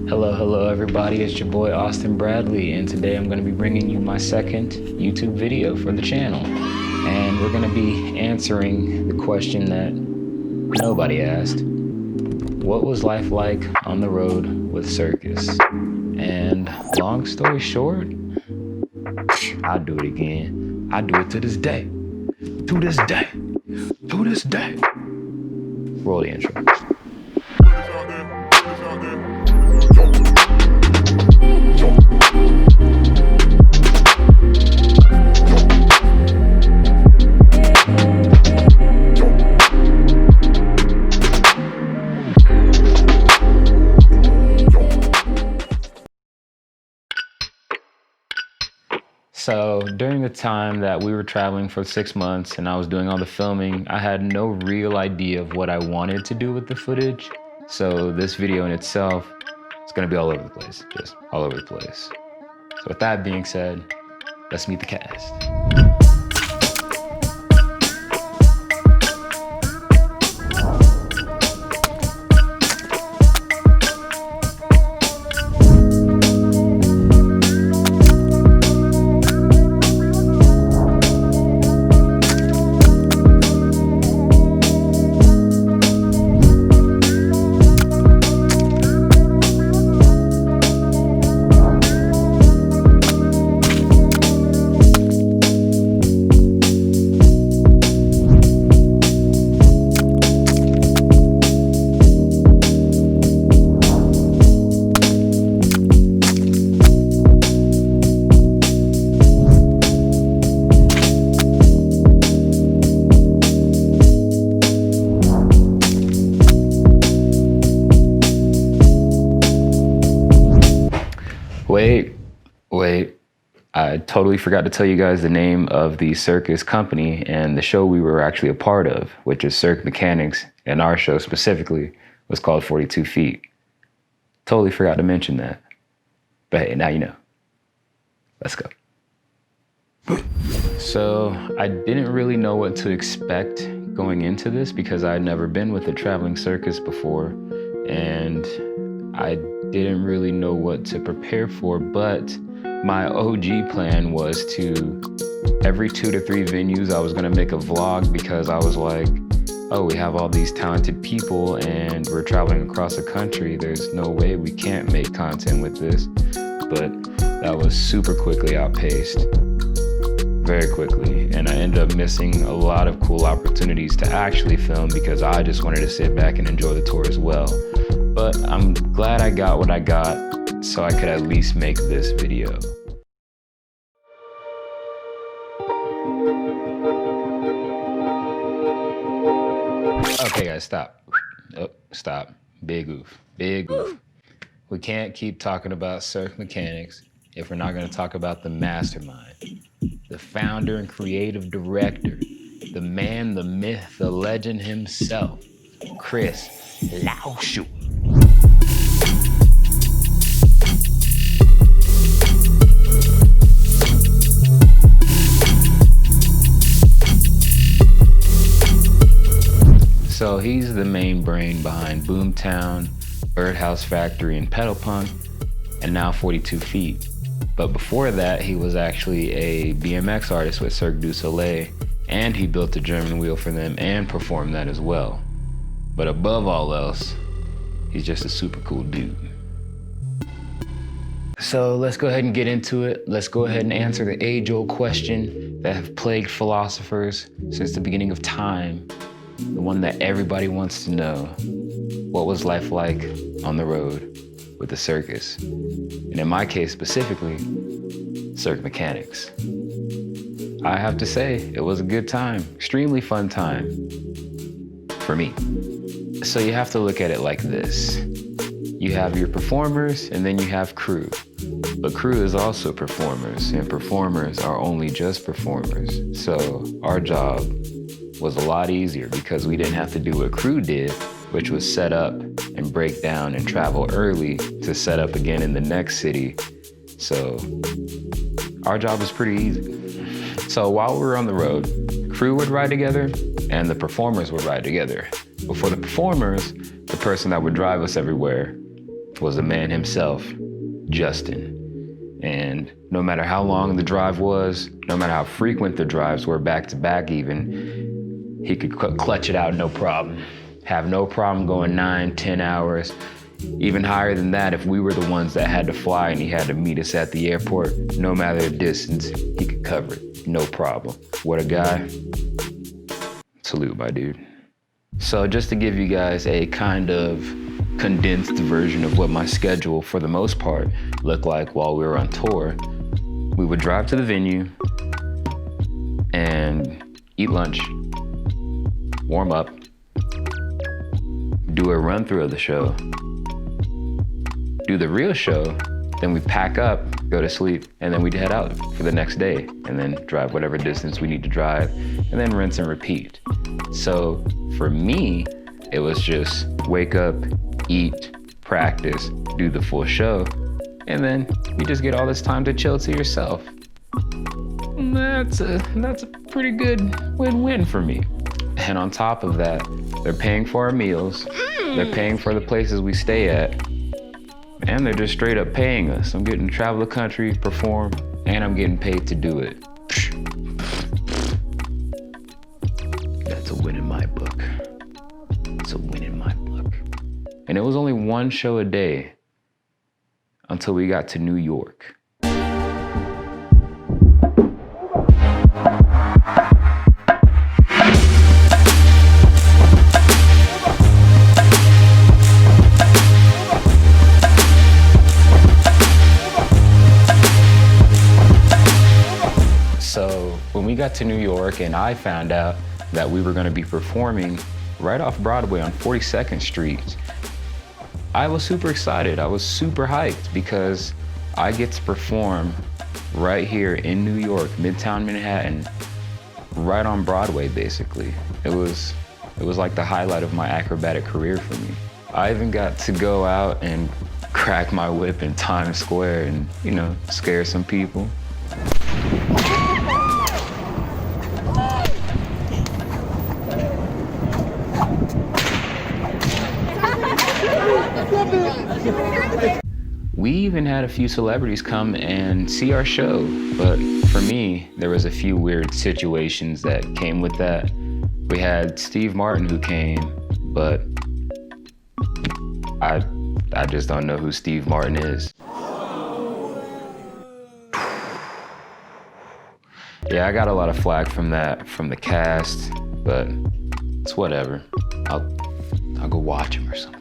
Hello everybody, it's your boy Austin Bradley, and today I'm going to be bringing you my second YouTube video for the channel. And we're going to be answering the question that nobody asked. What was life like on the road with Circus? And long story short, I'll do it again. I do it to this day. To this day. To this day. Roll the intro. So during the time that we were traveling for 6 months and I was doing all the filming, I had no real idea of what I wanted to do with the footage. So this video in itself is gonna be all over the place, just all over the place. So with that being said, let's meet the cast. Wait, I totally forgot to tell you guys the name of the Circus company and the show we were actually a part of, which is Cirque Mechanics, and our show specifically was called 42 Feet. Totally forgot to mention that. But hey, now you know. Let's go. So I didn't really know what to expect going into this because I'd never been with a traveling circus before, and I didn't really know what to prepare for, but my OG plan was to, every 2 to 3 venues, I was gonna make a vlog because I was like, oh, we have all these talented people and we're traveling across the country. There's no way we can't make content with this. But that was super quickly outpaced, very quickly. And I ended up missing a lot of cool opportunities to actually film because I just wanted to sit back and enjoy the tour as well. But I'm glad I got what I got so I could at least make this video. Okay guys, stop. Oh, stop. Big oof. Big oof. We can't keep talking about Cirque Mechanics if we're not going to talk about the mastermind, the founder and creative director, the man, the myth, the legend himself, Chris Lauschu. So he's the main brain behind Boomtown, Birdhouse Factory, and Pedal Punk, and now 42 Feet. But before that, he was actually a BMX artist with Cirque du Soleil, and he built a German wheel for them and performed that as well. But above all else, he's just a super cool dude. So let's go ahead and get into it. Let's go ahead and answer the age-old question that have plagued philosophers since the beginning of time. The one that everybody wants to know. What was life like on the road with the circus? And in my case specifically, Cirque Mechanics. I have to say, it was a good time, extremely fun time for me. So you have to look at it like this. You have your performers and then you have crew. But crew is also performers, and performers are only just performers. So our job was a lot easier because we didn't have to do what crew did, which was set up and break down and travel early to set up again in the next city. So our job was pretty easy. So while we were on the road, crew would ride together and the performers would ride together. But for the performers, the person that would drive us everywhere was the man himself, Justin. And no matter how long the drive was, no matter how frequent the drives were back to back even, he could clutch it out no problem. Have no problem going 9, 10 hours, even higher than that if we were the ones that had to fly and he had to meet us at the airport. No matter the distance, he could cover it, no problem. What a guy. Salute, my dude. So just to give you guys a kind of condensed version of what my schedule for the most part looked like while we were on tour, we would drive to the venue and eat lunch, warm up, do a run through of the show, do the real show, then we pack up, go to sleep, and then we'd head out for the next day and then drive whatever distance we need to drive and then rinse and repeat. So for me, it was just wake up, eat, practice, do the full show, and then you just get all this time to chill to yourself. That's a pretty good win-win for me. And on top of that, they're paying for our meals, they're paying for the places we stay at, and they're just straight up paying us. I'm getting to travel the country, perform, and I'm getting paid to do it. That's a win in my book. It's a win in my book. And it was only one show a day until we got to New York. So when we got to New York and I found out that we were going to be performing right off Broadway on 42nd Street, I was super excited. I was super hyped because I get to perform right here in New York, Midtown Manhattan, right on Broadway, basically. It was like the highlight of my acrobatic career for me. I even got to go out and crack my whip in Times Square and, you know, scare some people. We even had a few celebrities come and see our show, but for me, there was a few weird situations that came with that. We had Steve Martin who came, but I just don't know who Steve Martin is. Yeah, I got a lot of flack from that, from the cast, but it's whatever. I'll go watch him or something.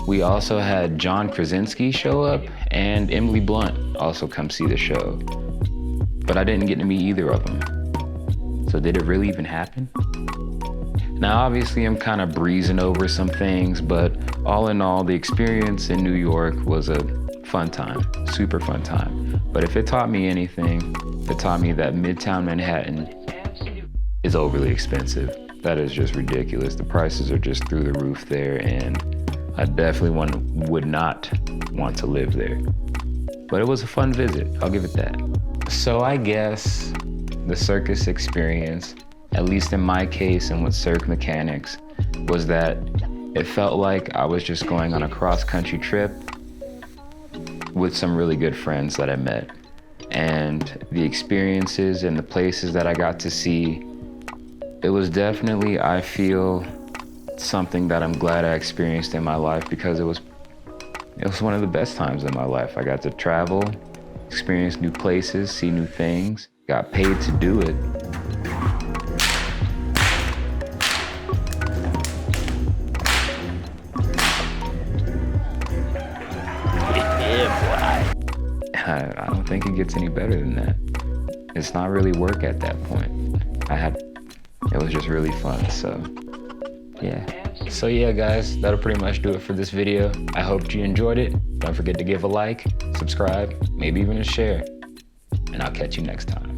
We also had John Krasinski show up and Emily Blunt also come see the show, but I didn't get to meet either of them. So did it really even happen? Now, obviously I'm kind of breezing over some things, but all in all, the experience in New York was a fun time, super fun time. But if it taught me anything, it taught me that Midtown Manhattan is overly expensive. That is just ridiculous. The prices are just through the roof there, and I definitely would not want to live there. But it was a fun visit, I'll give it that. So I guess the circus experience, at least in my case and with Cirque Mechanics, was that it felt like I was just going on a cross-country trip with some really good friends that I met. And the experiences and the places that I got to see, it was definitely, I feel, something that I'm glad I experienced in my life because it was one of the best times in my life. I got to travel, experience new places, see new things, got paid to do it. I don't think it gets any better than that. It's not really work at that point. It was just really fun, so yeah. So yeah, guys, that'll pretty much do it for this video. I hope you enjoyed it. Don't forget to give a like, subscribe, maybe even a share, and I'll catch you next time.